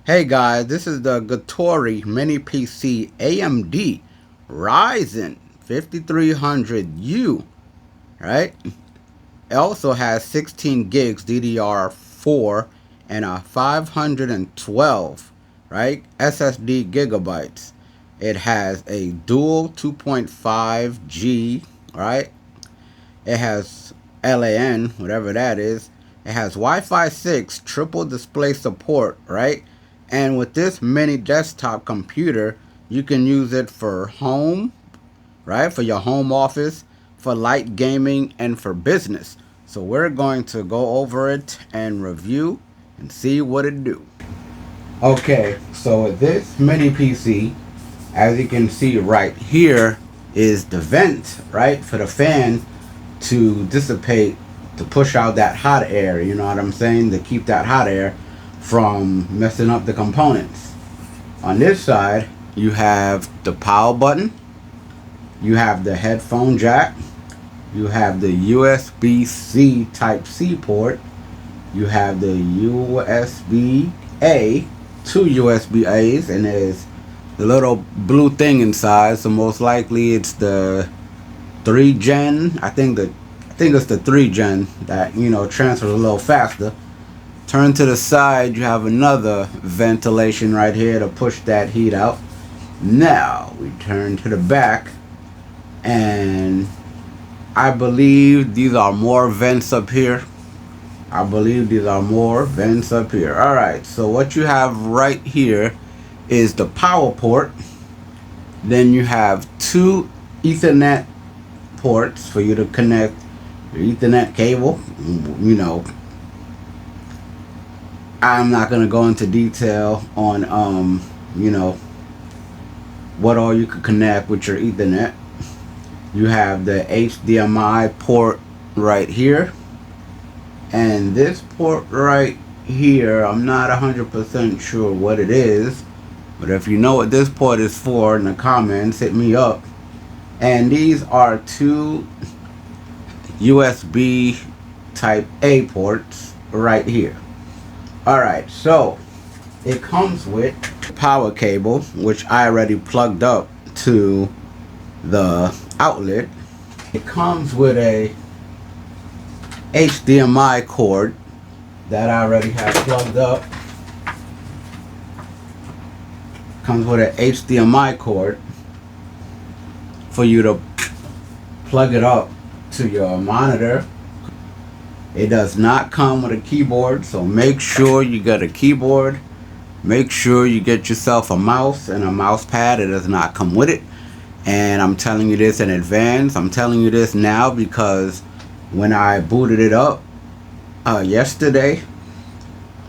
Hey guys, this is the Getorli Mini PC AMD Ryzen 5300U, right? It also has 16 gigs DDR4 and a 512, right, SSD gigabytes. It has a dual 2.5G, right? It has LAN, whatever that is. It has Wi-Fi 6 triple display support, right? And with this mini desktop computer, you can use it for home, right? For your home office, for light gaming, and for business. So we're going to go over it and review and see what it do. Okay, so with this mini PC, as you can see right here is the vent, right? For the fan to dissipate, to push out that hot air, you know what I'm saying, to keep that hot air from messing up the components. On this side you have the power button, you have the headphone jack, you have the USB-C type C port, you have the USB-A, two USB-A's, and there's the little blue thing inside, so most likely it's the 3 gen. I think it's the 3 gen that, you know, transfers a little faster. Turn to the side, you have another ventilation right here to push that heat out. Now we turn to the back, and I believe these are more vents up here. Alright, so what you have right here is the power port. Then you have two Ethernet ports for you to connect your Ethernet cable. You know, I'm not going to go into detail on you know, what all you could connect with your Ethernet. You have the HDMI port right here, and this port right here, I'm not 100% sure what it is, but if you know what this port is for in the comments, hit me up. And these are two USB type A ports right here. Alright, so it comes with power cable, which I already plugged up to the outlet. It comes with a HDMI cord that I already have plugged up. Comes with an HDMI cord for you to plug it up to your monitor. It does not come with a keyboard, so make sure you get a keyboard. Make sure you get yourself a mouse and a mouse pad. It does not come with it, and I'm telling you this in advance. I'm telling you this now because when I booted it up yesterday,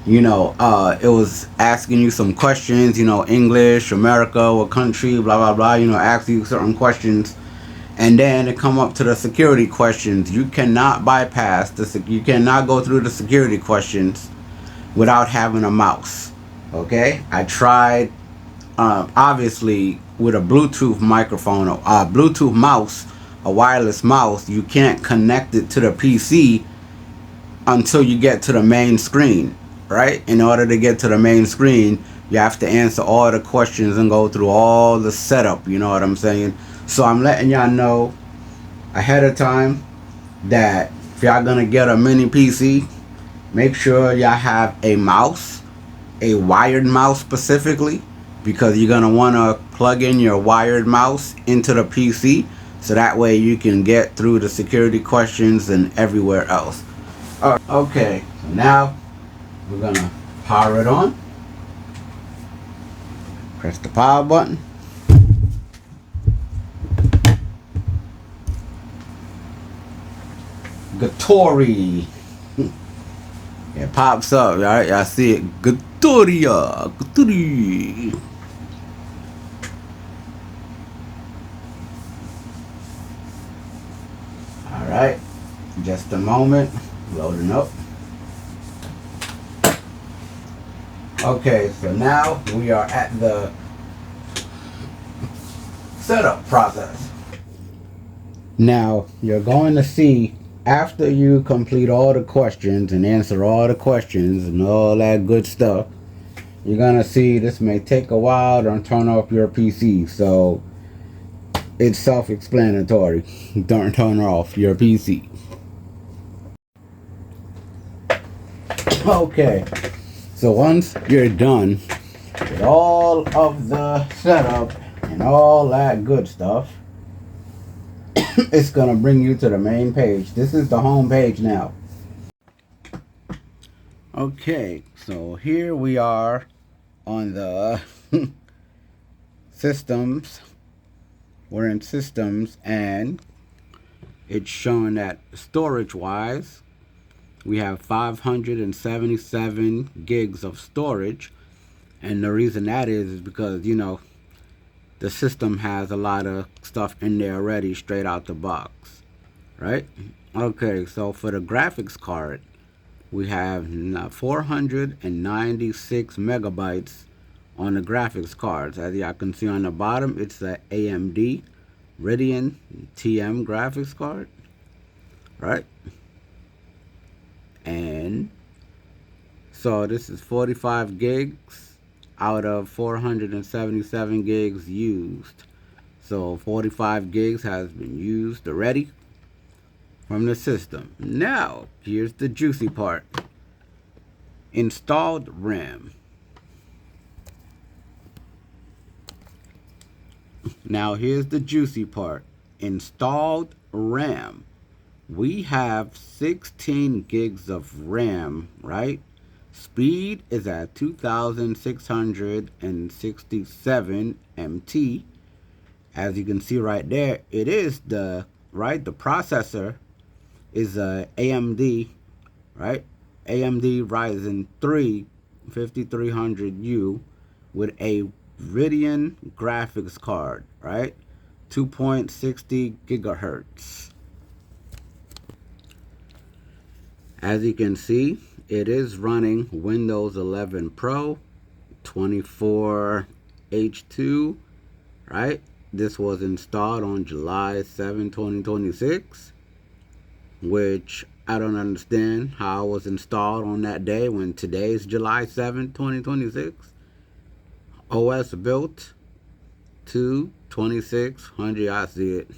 you know, it was asking you some questions, you know, English, America, what country, blah blah blah, you know, asking you certain questions, and then it come up to the security questions. You cannot bypass you cannot go through the security questions without having a mouse. Okay, I tried, obviously with a Bluetooth microphone, a Bluetooth mouse, a wireless mouse, you can't connect it to the PC until you get to the main screen, right? In order to get to the main screen, you have to answer all the questions and go through all the setup, you know what I'm saying? So I'm letting y'all know ahead of time that if y'all gonna get a mini PC, make sure y'all have a mouse, a wired mouse specifically, because you're gonna wanna plug in your wired mouse into the PC, so that way you can get through the security questions and everywhere else. Okay, so now we're gonna power it on. Press the power button. Getorli. It pops up, right? Y'all see it. Getorli. Alright, just a moment, loading up. Okay, so now we are at the setup process. Now, you're going to see, after you complete all the questions and answer all the questions and all that good stuff, you're gonna see this may take a while to turn off your PC. So it's self-explanatory. Don't turn off your PC. Okay, so once you're done with all of the setup and all that good stuff, it's gonna bring you to the main page. This is the home page now. Okay, so here we are on the systems. We're in systems, and it's showing that storage wise we have 577 gigs of storage. And the reason that is because, you know, the system has a lot of stuff in there already straight out the box, right? Okay, so for the graphics card, we have 496 megabytes on the graphics cards. As y'all can see on the bottom, it's the AMD Radeon TM graphics card, right? And so this is 45 gigs out of 477 gigs used. So 45 gigs has been used already from the system. Now, here's the juicy part. Installed RAM. Now, here's the juicy part. Installed RAM. We have 16 gigs of RAM, right? Speed is at 2667 MT. As you can see right there, it is the processor is a AMD, right? AMD Ryzen 3 5300U with a Radeon graphics card, right? 2.60 gigahertz. As you can see, it is running Windows 11 Pro 24H2, right? This was installed on July 7, 2026, which I don't understand how it was installed on that day when today's July 7, 2026. OS built to 2600, I see it.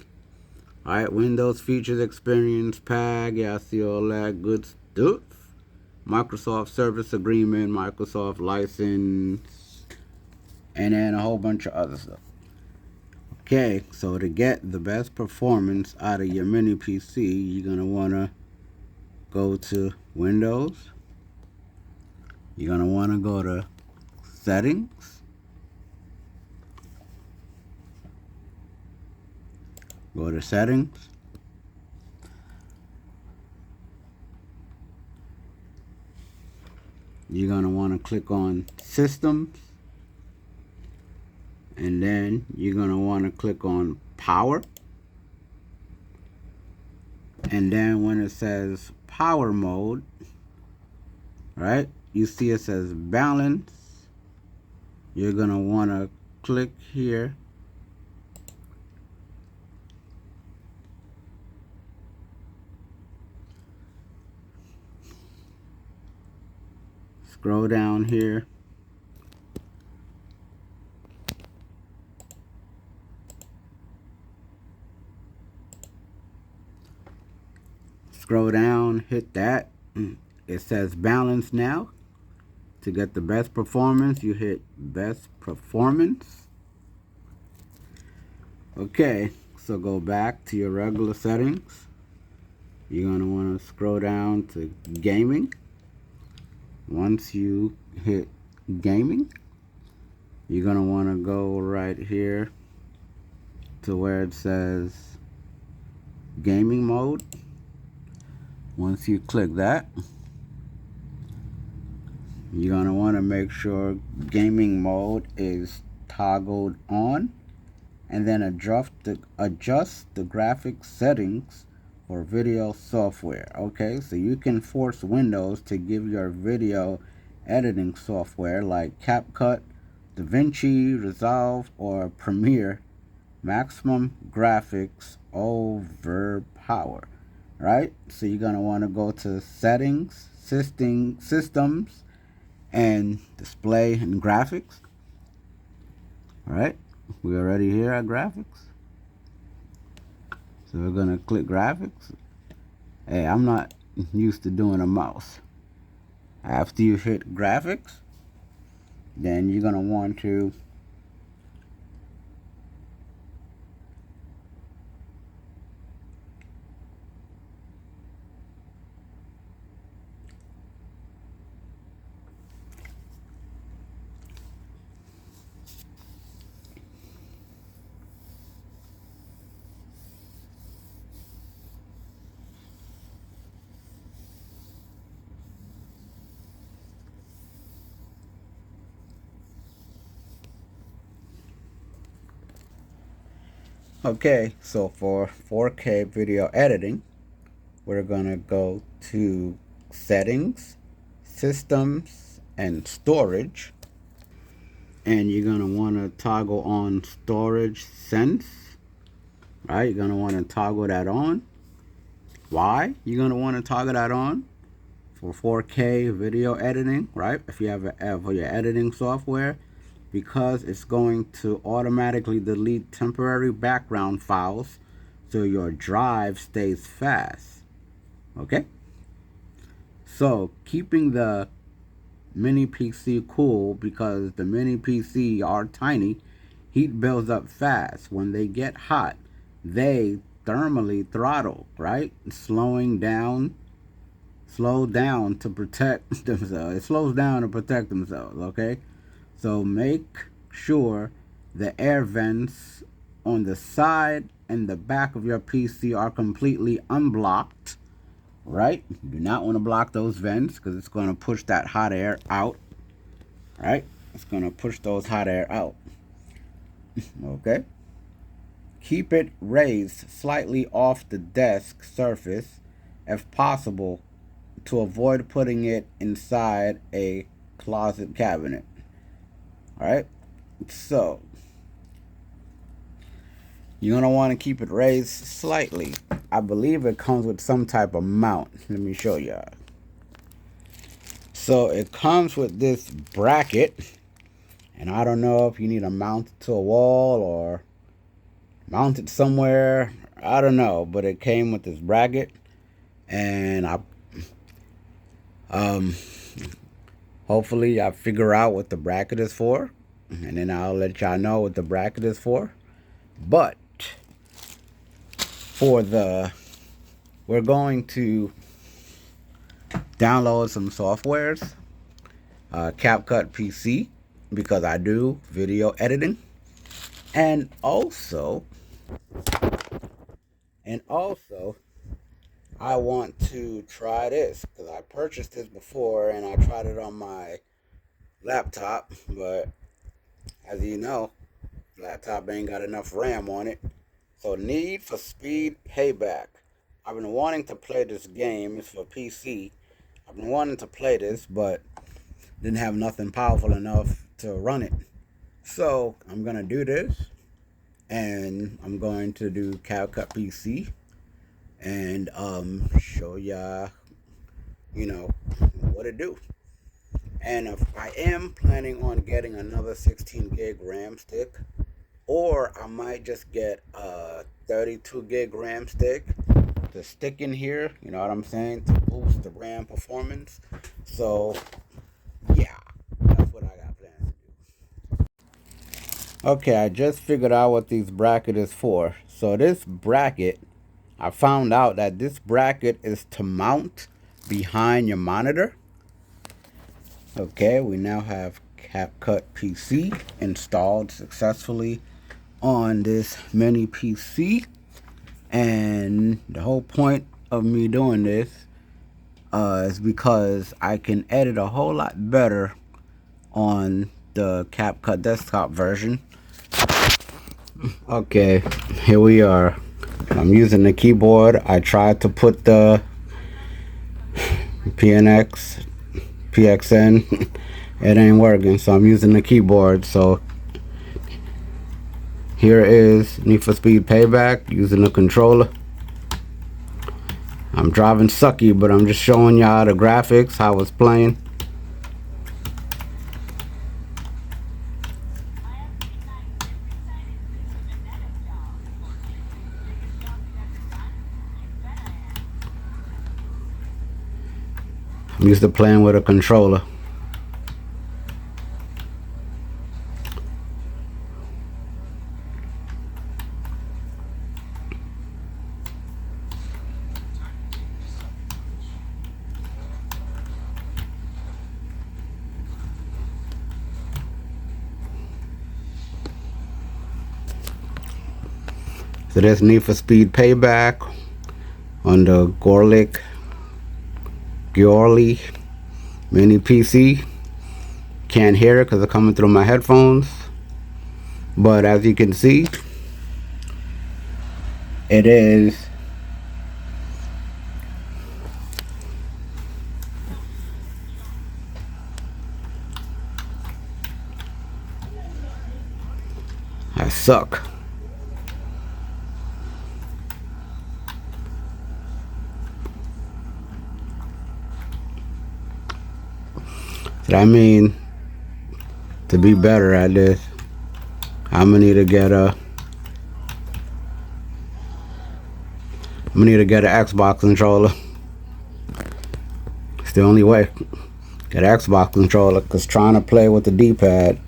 Alright, Windows Features Experience Pack, yeah, I see all that good stuff. Microsoft Service Agreement, Microsoft License, and then a whole bunch of other stuff. Okay, so to get the best performance out of your mini PC, you're going to want to go to Windows. You're going to want to go to Settings. Go to Settings. You're going to want to click on Systems. And then you're going to want to click on Power. And then when it says Power Mode, right, you see it says Balance. You're going to want to click here. Scroll down here. Scroll down, hit that. It says balance now. To get the best performance, you hit best performance. Okay, so go back to your regular settings. You're going to want to scroll down to gaming. Once you hit gaming, you're going to want to go right here to where it says gaming mode. Once you click that, you're going to want to make sure gaming mode is toggled on, and then adjust the graphics settings for video software. Okay, so you can force Windows to give your video editing software like CapCut, DaVinci Resolve, or Premiere maximum graphics over power. Right? So you're going to want to go to Settings, Systems, and display and graphics. All right, we're already here at graphics. So we're gonna click graphics. Hey, I'm not used to doing a mouse. After you hit graphics, then you're gonna want to okay, so for 4K video editing, we're gonna go to settings, systems, and storage. And you're gonna wanna toggle on storage sense, right? You're gonna wanna toggle that on. Why? You're gonna wanna toggle that on for 4K video editing, right? If you have for your editing software, because it's going to automatically delete temporary background files so your drive stays fast. Okay? So keeping the mini PC cool, because the mini PC are tiny, heat builds up fast. When they get hot, they thermally throttle, right? Slow down to protect themselves. It slows down to protect themselves, okay? So make sure the air vents on the side and the back of your PC are completely unblocked, right? You do not want to block those vents because it's going to push that hot air out, right? It's going to push those hot air out, okay? Keep it raised slightly off the desk surface if possible to avoid putting it inside a closet cabinet. All right, so you're gonna want to keep it raised slightly. I believe it comes with some type of mount. Let me show y'all. So it comes with this bracket, and I don't know if you need to mount it to a wall or mount it somewhere. I don't know, but it came with this bracket, and hopefully I figure out what the bracket is for, and then I'll let y'all know what the bracket is for. But we're going to download some softwares, CapCut PC, because I do video editing, and also I want to try this because I purchased this before and I tried it on my laptop, but as you know, laptop ain't got enough RAM on it. So Need for Speed Payback. I've been wanting to play this game. It's for PC. I've been wanting to play this, but didn't have nothing powerful enough to run it. So I'm gonna do this, and I'm going to do CapCut PC and show y'all, what it do. And if I am planning on getting another 16 gig RAM stick, or I might just get a 32 gig RAM stick to stick in here, you know what I'm saying, to boost the RAM performance. So yeah, that's what I got planned to do. Okay, I just figured out what these bracket is for. So this bracket, I found out that this bracket is to mount behind your monitor. Okay, we now have CapCut PC installed successfully on this mini PC, and the whole point of me doing this is because I can edit a whole lot better on the CapCut desktop version. Okay, here we are. I'm using the keyboard. I tried to put the PXN. It ain't working, so I'm using the keyboard. So here is Need for Speed Payback using the controller. I'm driving sucky, but I'm just showing y'all the graphics, how it's playing. I'm used to playing with a controller. So there's Need for Speed Payback on the Getorli Mini PC. Can't hear it because it's coming through my headphones, but as you can see, it is I suck. So I mean, to be better at this, I'm gonna need to get an Xbox controller. It's the only way. Get an Xbox controller, because trying to play with the D-pad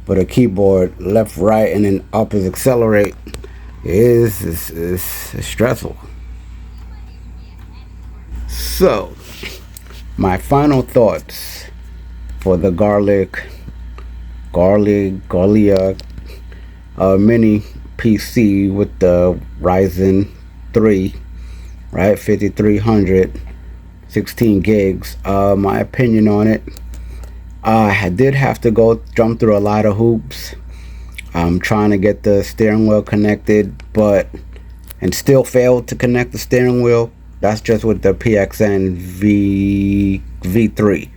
with a keyboard, left, right, and then up is accelerate, is stressful. So, my final thoughts for the Getorli Mini PC with the Ryzen 3, right, 5300, 16 gigs. My opinion on it, I did have to jump through a lot of hoops. I'm trying to get the steering wheel connected, and still failed to connect the steering wheel. That's just with the PXN V3.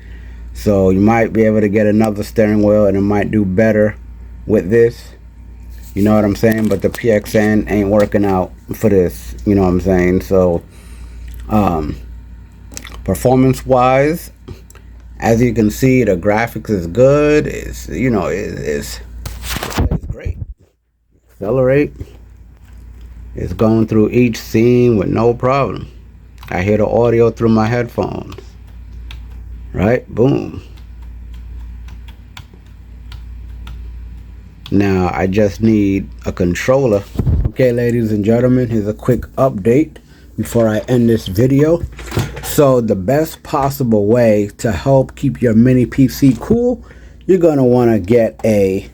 So you might be able to get another steering wheel and it might do better with this. You know what I'm saying? But the PXN ain't working out for this. You know what I'm saying? So performance wise, as you can see, the graphics is good. It's great. Accelerate. It's going through each scene with no problem. I hear the audio through my headphones. Right? Boom. Now I just need a controller. Okay, ladies and gentlemen, here's a quick update before I end this video. So the best possible way to help keep your mini PC cool, you're gonna want to get a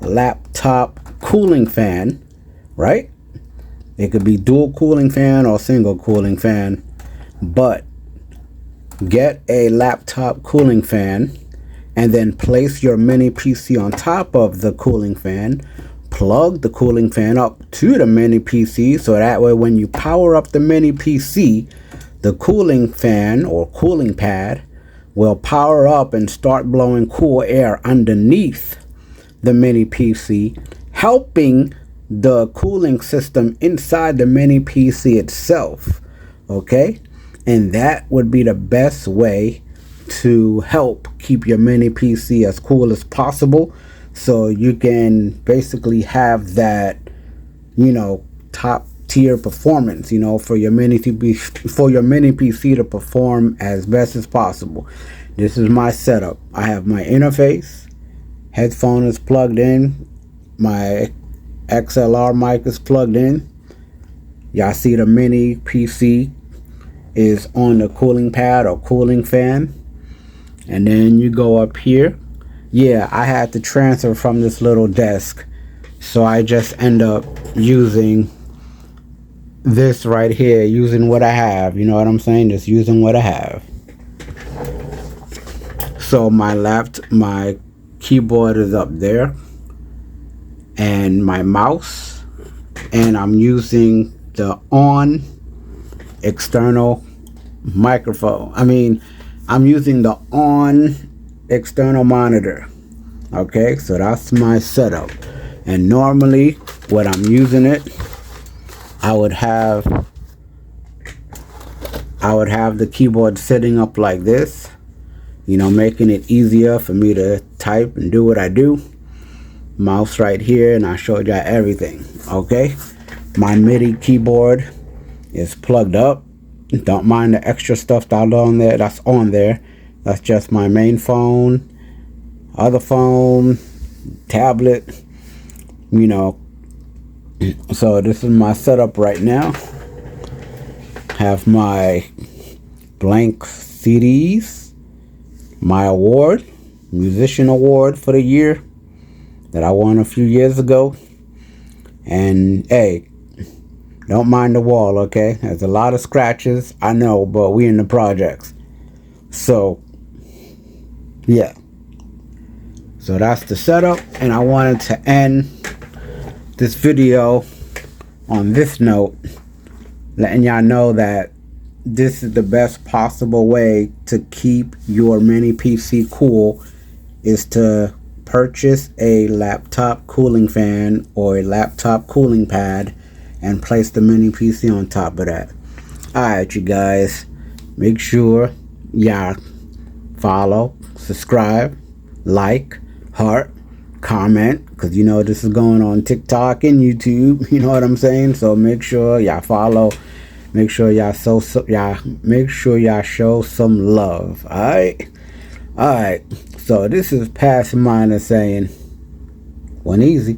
laptop cooling fan, right? It could be dual cooling fan or single cooling fan, but get a laptop cooling fan and then place your mini PC on top of the cooling fan. Plug the cooling fan up to the mini PC, so that way when you power up the mini PC, the cooling fan or cooling pad will power up and start blowing cool air underneath the mini PC, helping the cooling system inside the mini PC itself. Okay? And that would be the best way to help keep your mini PC as cool as possible, so you can basically have that, top tier performance, for your mini PC to perform as best as possible. This is my setup. I have my interface, headphone is plugged in, my XLR mic is plugged in. Y'all see the mini PC is on the cooling pad or cooling fan, and then you go up here. Yeah, I had to transfer from this little desk, so I just end up using this right here, using what I have. You know what I'm saying? Just using what I have. So my keyboard is up there, and my mouse, and I'm using the on external microphone. I'm using the on external monitor. Okay, so that's my setup. And normally when I'm using it, I would have the keyboard sitting up like this, making it easier for me to type and do what I do. Mouse right here, and I showed you everything. Okay, my MIDI keyboard is plugged up. Don't mind the extra stuff that's on there. That's just my main phone, other phone, tablet, you know. So this is my setup right now. Have my blank CDs, my award, musician award for the year that I won a few years ago. And hey, don't mind the wall, okay? There's a lot of scratches, I know, but we in the projects. So yeah, so that's the setup, and I wanted to end this video on this note, letting y'all know that this is the best possible way to keep your mini PC cool, is to purchase a laptop cooling fan or a laptop cooling pad and place the mini PC on top of that. Alright, you guys, make sure y'all follow, subscribe, like, heart, comment, because you know this is going on TikTok and YouTube, you know what I'm saying? So make sure y'all follow, make sure y'all show some love. Alright, so this is Past Minor saying, one easy.